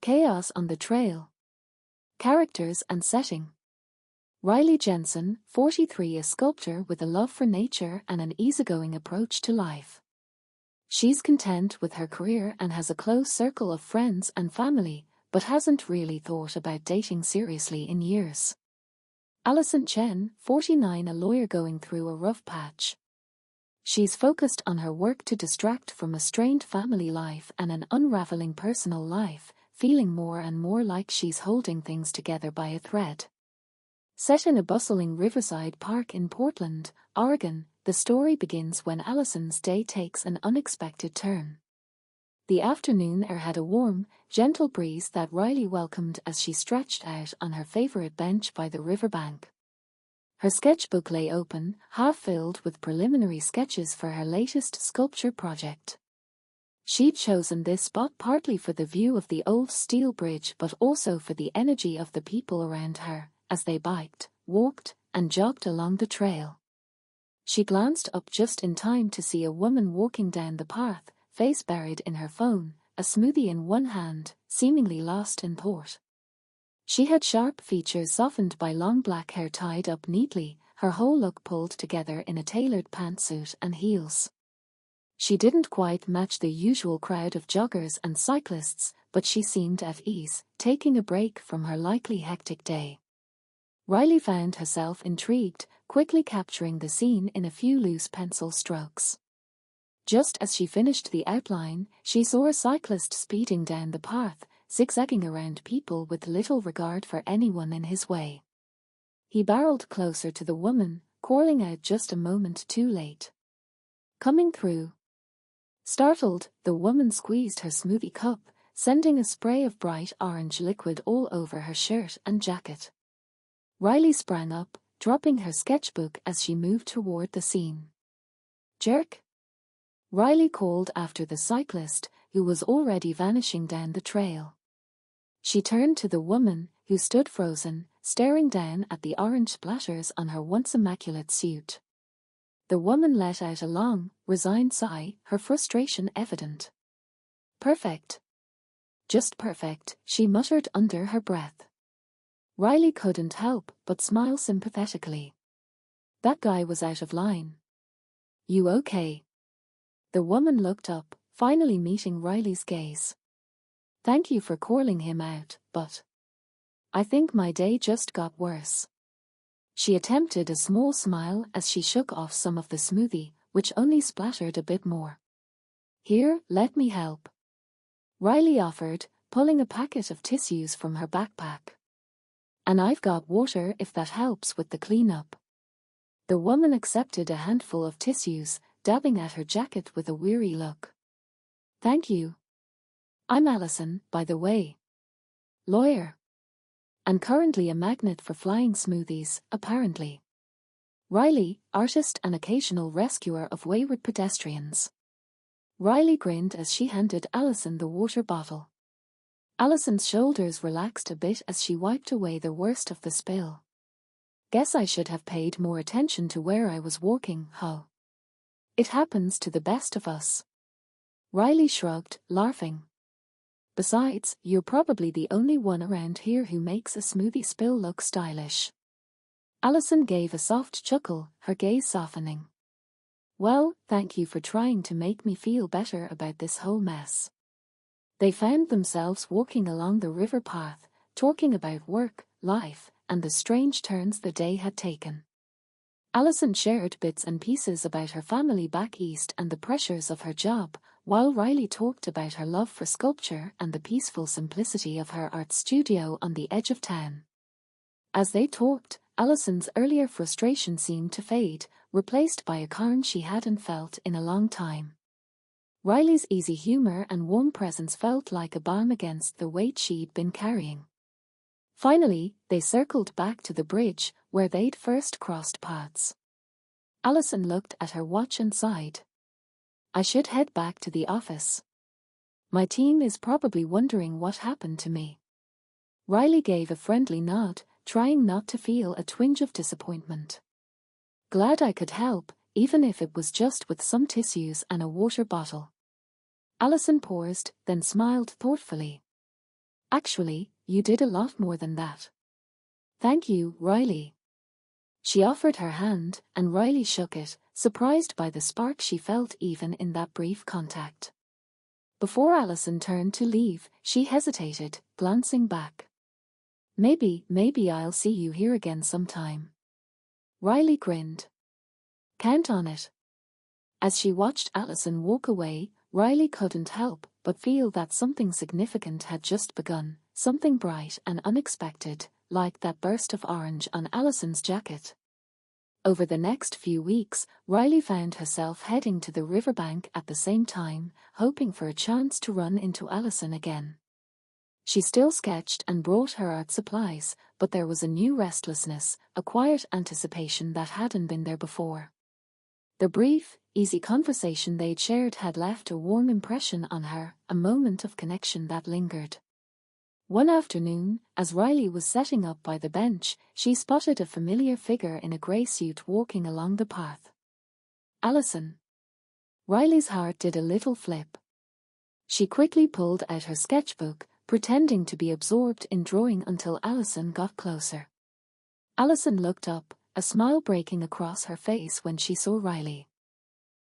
Chaos on the Trail. Characters and setting. Riley Jensen, 43, a sculptor with a love for nature and an easygoing approach to life. She's content with her career and has a close circle of friends and family, but hasn't really thought about dating seriously in years. Allison Chen, 49, a lawyer going through a rough patch. She's focused on her work to distract from a strained family life and an unraveling personal life, feeling more and more like she's holding things together by a thread. Set in a bustling riverside park in Portland, Oregon, the story begins when Allison's day takes an unexpected turn. The afternoon air had a warm, gentle breeze that Riley welcomed as she stretched out on her favorite bench by the riverbank. Her sketchbook lay open, half filled with preliminary sketches for her latest sculpture project. She'd chosen this spot partly for the view of the old steel bridge but also for the energy of the people around her, as they biked, walked, and jogged along the trail. She glanced up just in time to see a woman walking down the path, face buried in her phone, a smoothie in one hand, seemingly lost in thought. She had sharp features softened by long black hair tied up neatly, her whole look pulled together in a tailored pantsuit and heels. She didn't quite match the usual crowd of joggers and cyclists, but she seemed at ease, taking a break from her likely hectic day. Riley found herself intrigued, quickly capturing the scene in a few loose pencil strokes. Just as she finished the outline, she saw a cyclist speeding down the path, zigzagging around people with little regard for anyone in his way. He barreled closer to the woman, calling out just a moment too late. "Coming through." Startled, the woman squeezed her smoothie cup, sending a spray of bright orange liquid all over her shirt and jacket. Riley sprang up, dropping her sketchbook as she moved toward the scene. "Jerk!" Riley called after the cyclist, who was already vanishing down the trail. She turned to the woman, who stood frozen, staring down at the orange splatters on her once immaculate suit. The woman let out a long, resigned sigh, her frustration evident. "Perfect. Just perfect," she muttered under her breath. Riley couldn't help but smile sympathetically. That guy was out of line. "You okay?" The woman looked up, finally meeting Riley's gaze. "Thank you for calling him out, but I think my day just got worse." She attempted a small smile as she shook off some of the smoothie, which only splattered a bit more. "Here, let me help," Riley offered, pulling a packet of tissues from her backpack. "And I've got water if that helps with the cleanup." The woman accepted a handful of tissues, dabbing at her jacket with a weary look. "Thank you. I'm Allison, by the way. Lawyer. And currently a magnet for flying smoothies, apparently." Riley, artist and occasional rescuer of wayward pedestrians. Riley grinned as she handed Allison the water bottle. Allison's shoulders relaxed a bit as she wiped away the worst of the spill. "Guess I should have paid more attention to where I was walking, huh? It happens to the best of us." Riley shrugged, laughing. "Besides, you're probably the only one around here who makes a smoothie spill look stylish." Allison gave a soft chuckle, her gaze softening. "Well, thank you for trying to make me feel better about this whole mess." They found themselves walking along the river path, talking about work, life, and the strange turns the day had taken. Allison shared bits and pieces about her family back east and the pressures of her job, while Riley talked about her love for sculpture and the peaceful simplicity of her art studio on the edge of town. As they talked, Allison's earlier frustration seemed to fade, replaced by a calm she hadn't felt in a long time. Riley's easy humor and warm presence felt like a balm against the weight she'd been carrying. Finally, they circled back to the bridge, where they'd first crossed paths. Allison looked at her watch and sighed. "I should head back to the office. My team is probably wondering what happened to me." Riley gave a friendly nod, trying not to feel a twinge of disappointment. "Glad I could help, even if it was just with some tissues and a water bottle." Allison paused, then smiled thoughtfully. Actually, you did a lot more than that. Thank you, Riley. She offered her hand, and Riley shook it, surprised by the spark she felt even in that brief contact. Before Allison turned to leave, she hesitated, glancing back. Maybe I'll see you here again sometime. Riley grinned. Count on it. As she watched Allison walk away, Riley couldn't help but feel that something significant had just begun, something bright and unexpected, like that burst of orange on Allison's jacket. Over the next few weeks, Riley found herself heading to the riverbank at the same time, hoping for a chance to run into Allison again. She still sketched and brought her art supplies, but there was a new restlessness, a quiet anticipation that hadn't been there before. The brief, easy conversation they'd shared had left a warm impression on her, a moment of connection that lingered. One afternoon, as Riley was setting up by the bench, she spotted a familiar figure in a grey suit walking along the path. Allison. Riley's heart did a little flip. She quickly pulled out her sketchbook, pretending to be absorbed in drawing until Allison got closer. Allison looked up, a smile breaking across her face when she saw Riley.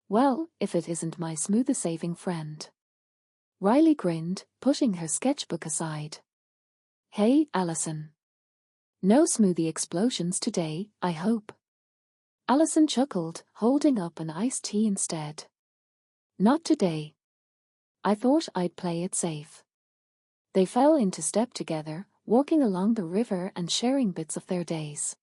Well, if it isn't my smoothie-saving friend. Riley grinned, putting her sketchbook aside. Hey, Allison. No smoothie explosions today, I hope. Allison chuckled, holding up an iced tea instead. Not today. I thought I'd play it safe. They fell into step together, walking along the river and sharing bits of their days.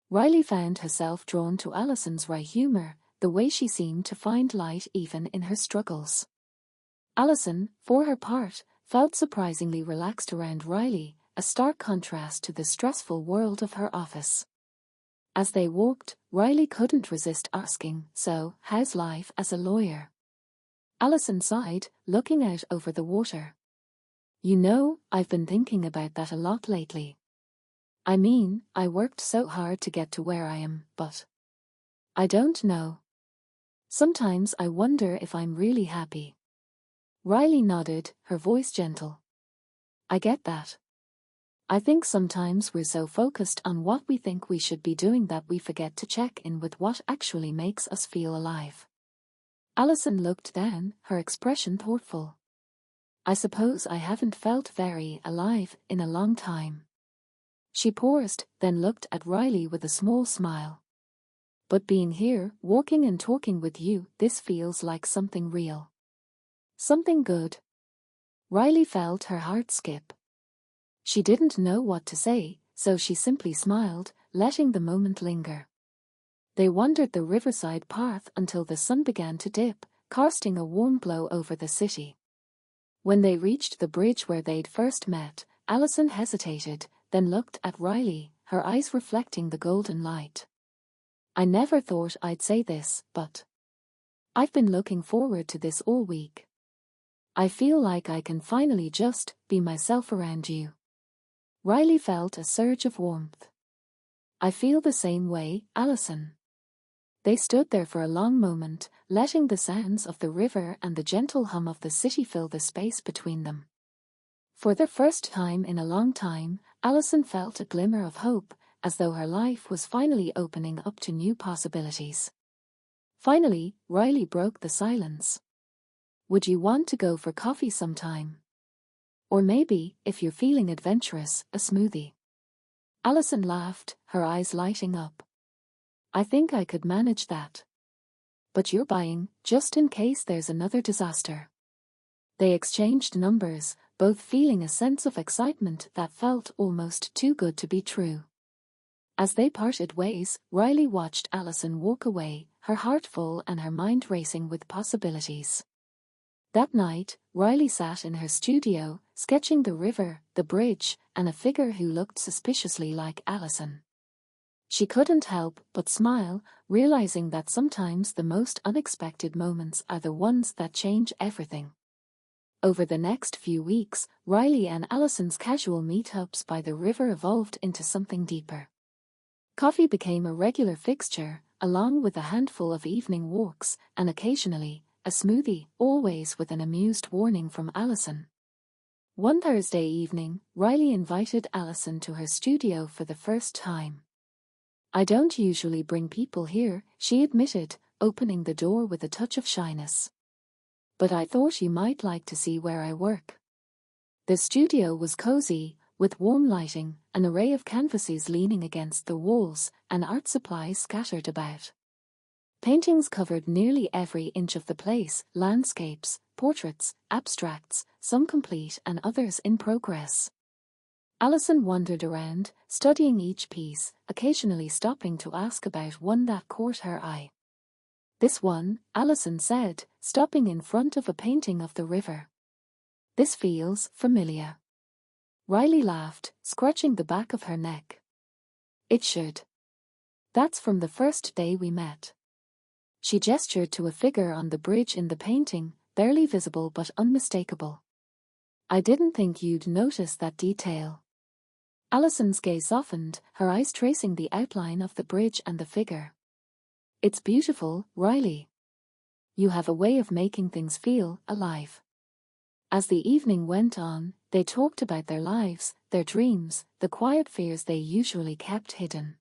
Riley found herself drawn to Allison's wry humor, the way she seemed to find light even in her struggles. Allison, for her part, felt surprisingly relaxed around Riley, a stark contrast to the stressful world of her office. As they walked, Riley couldn't resist asking, "So, how's life as a lawyer?" Allison sighed, looking out over the water. "You know, I've been thinking about that a lot lately. I mean, I worked so hard to get to where I am, but I don't know. Sometimes I wonder if I'm really happy." Riley nodded, her voice gentle. "I get that. I think sometimes we're so focused on what we think we should be doing that we forget to check in with what actually makes us feel alive." Allison looked down, her expression thoughtful. "I suppose I haven't felt very alive in a long time." She paused, then looked at Riley with a small smile. "But being here, walking and talking with you, this feels like something real. Something good." Riley felt her heart skip. She didn't know what to say, so she simply smiled, letting the moment linger. They wandered the riverside path until the sun began to dip, casting a warm glow over the city. When they reached the bridge where they'd first met, Allison hesitated, then looked at Riley, her eyes reflecting the golden light. "I never thought I'd say this, but I've been looking forward to this all week. I feel like I can finally just be myself around you." Riley felt a surge of warmth. "I feel the same way, Allison." They stood there for a long moment, letting the sounds of the river and the gentle hum of the city fill the space between them. For the first time in a long time, Allison felt a glimmer of hope, as though her life was finally opening up to new possibilities. Finally, Riley broke the silence. "Would you want to go for coffee sometime? Or maybe, if you're feeling adventurous, a smoothie?" Allison laughed, her eyes lighting up. "I think I could manage that. But you're buying, just in case there's another disaster." They exchanged numbers, both feeling a sense of excitement that felt almost too good to be true. As they parted ways, Riley watched Allison walk away, her heart full and her mind racing with possibilities. That night, Riley sat in her studio, sketching the river, the bridge, and a figure who looked suspiciously like Allison. She couldn't help but smile, realizing that sometimes the most unexpected moments are the ones that change everything. Over the next few weeks, Riley and Allison's casual meetups by the river evolved into something deeper. Coffee became a regular fixture, along with a handful of evening walks, and occasionally, a smoothie, always with an amused warning from Allison. One Thursday evening, Riley invited Alison to her studio for the first time. "I don't usually bring people here," she admitted, opening the door with a touch of shyness. "But I thought you might like to see where I work." The studio was cozy, with warm lighting, an array of canvases leaning against the walls, and art supplies scattered about. Paintings covered nearly every inch of the place: landscapes, portraits, abstracts, some complete and others in progress. Alison wandered around, studying each piece, occasionally stopping to ask about one that caught her eye. "This one," Alison said, stopping in front of a painting of the river. "This feels familiar." Riley laughed, scratching the back of her neck. "It should. That's from the first day we met." She gestured to a figure on the bridge in the painting, barely visible but unmistakable. "I didn't think you'd notice that detail." Alison's gaze softened, her eyes tracing the outline of the bridge and the figure. "It's beautiful, Riley. You have a way of making things feel alive." As the evening went on, they talked about their lives, their dreams, the quiet fears they usually kept hidden.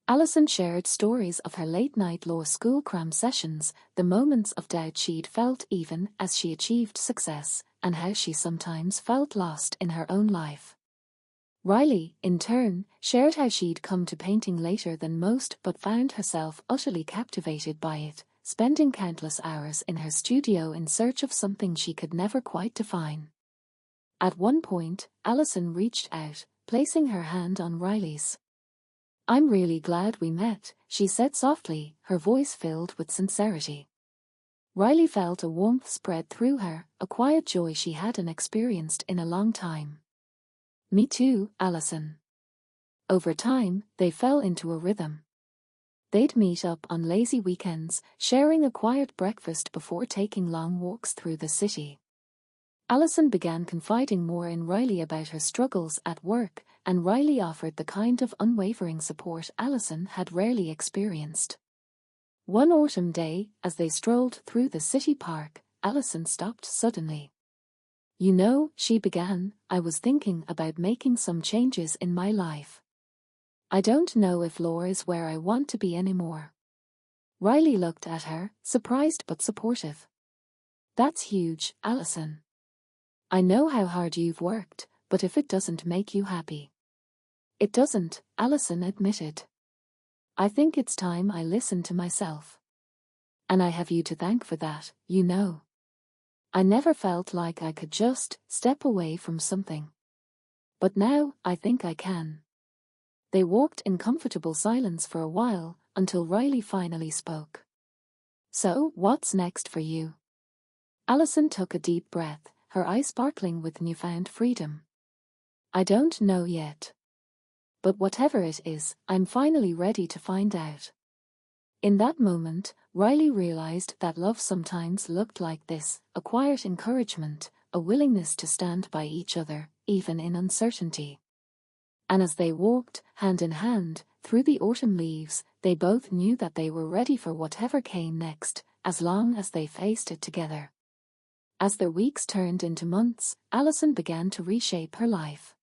Alison shared stories of her late-night law school cram sessions, the moments of doubt she'd felt even as she achieved success, and how she sometimes felt lost in her own life. Riley, in turn, shared how she'd come to painting later than most but found herself utterly captivated by it, spending countless hours in her studio in search of something she could never quite define. At one point, Alison reached out, placing her hand on Riley's. "I'm really glad we met," she said softly, her voice filled with sincerity. Riley felt a warmth spread through her, a quiet joy she hadn't experienced in a long time. "Me too, Alison." Over time, they fell into a rhythm. They'd meet up on lazy weekends, sharing a quiet breakfast before taking long walks through the city. Alison began confiding more in Riley about her struggles at work, and Riley offered the kind of unwavering support Alison had rarely experienced. One autumn day, as they strolled through the city park, Alison stopped suddenly. "You know," she began, "I was thinking about making some changes in my life. I don't know if law is where I want to be anymore." Riley looked at her, surprised but supportive. "That's huge, Alison. I know how hard you've worked, but if it doesn't make you happy." "It doesn't," Alison admitted. "I think it's time I listened to myself. And I have you to thank for that, you know. I never felt like I could just step away from something. But now, I think I can." They walked in comfortable silence for a while, until Riley finally spoke. "So, what's next for you?" Alison took a deep breath, her eyes sparkling with newfound freedom. "I don't know yet. But whatever it is, I'm finally ready to find out." In that moment, Riley realized that love sometimes looked like this: a quiet encouragement, a willingness to stand by each other, even in uncertainty. And as they walked, hand in hand, through the autumn leaves, they both knew that they were ready for whatever came next, as long as they faced it together. As their weeks turned into months, Alison began to reshape her life.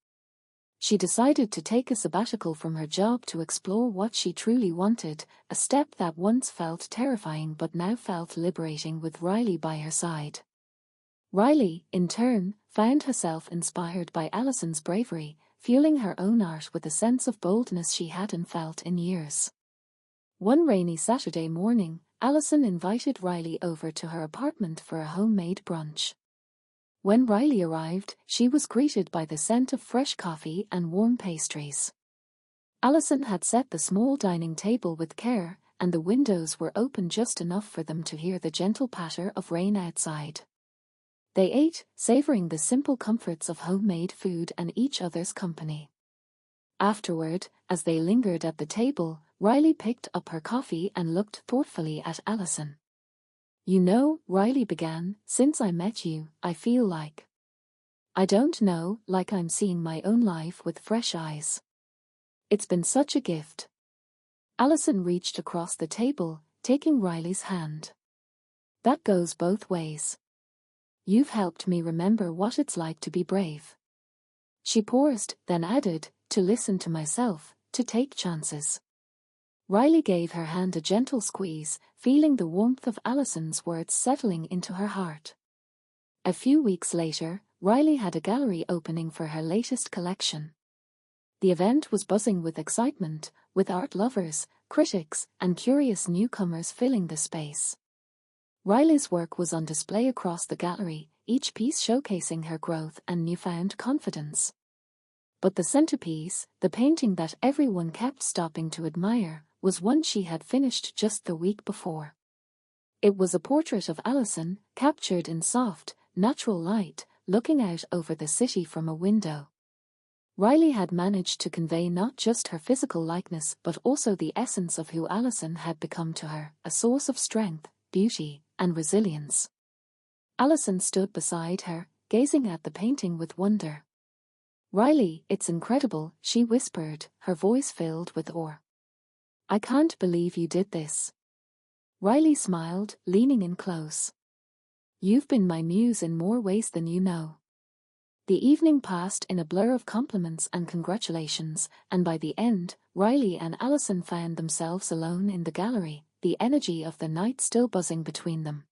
She decided to take a sabbatical from her job to explore what she truly wanted, a step that once felt terrifying but now felt liberating with Riley by her side. Riley, in turn, found herself inspired by Alison's bravery, fueling her own art with a sense of boldness she hadn't felt in years. One rainy Saturday morning, Alison invited Riley over to her apartment for a homemade brunch. When Riley arrived, she was greeted by the scent of fresh coffee and warm pastries. Alison had set the small dining table with care, and the windows were open just enough for them to hear the gentle patter of rain outside. They ate, savoring the simple comforts of homemade food and each other's company. Afterward, as they lingered at the table, Riley picked up her coffee and looked thoughtfully at Alison. "You know," Riley began, "since I met you, I feel like I'm seeing my own life with fresh eyes. It's been such a gift." Alison reached across the table, taking Riley's hand. "That goes both ways. You've helped me remember what it's like to be brave. She paused, then added, to listen to myself, to take chances. Riley gave her hand a gentle squeeze, feeling the warmth of Alison's words settling into her heart. A few weeks later, Riley had a gallery opening for her latest collection. The event was buzzing with excitement, with art lovers, critics, and curious newcomers filling the space. Riley's work was on display across the gallery, each piece showcasing her growth and newfound confidence. But the centerpiece, the painting that everyone kept stopping to admire, was one she had finished just the week before. It was a portrait of Alison, captured in soft, natural light, looking out over the city from a window. Riley had managed to convey not just her physical likeness but also the essence of who Alison had become to her, a source of strength, beauty, and resilience. Alison stood beside her, gazing at the painting with wonder. "Riley, it's incredible," she whispered, her voice filled with awe. "I can't believe you did this." Riley smiled, leaning in close. "You've been my muse in more ways than you know." The evening passed in a blur of compliments and congratulations, and by the end, Riley and Alison found themselves alone in the gallery, the energy of the night still buzzing between them.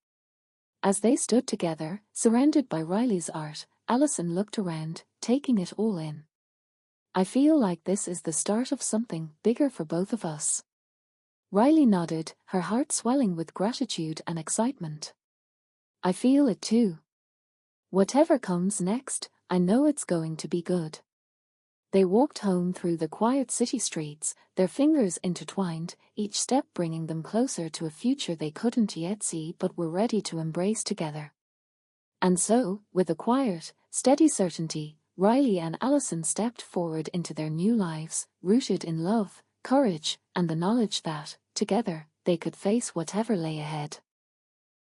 As they stood together, surrounded by Riley's art, Alison looked around, taking it all in. "I feel like this is the start of something bigger for both of us." Riley nodded, her heart swelling with gratitude and excitement. "I feel it too. Whatever comes next, I know it's going to be good." They walked home through the quiet city streets, their fingers intertwined, each step bringing them closer to a future they couldn't yet see but were ready to embrace together. And so, with a quiet, steady certainty, Riley and Alison stepped forward into their new lives, rooted in love, courage, and the knowledge that, together, they could face whatever lay ahead.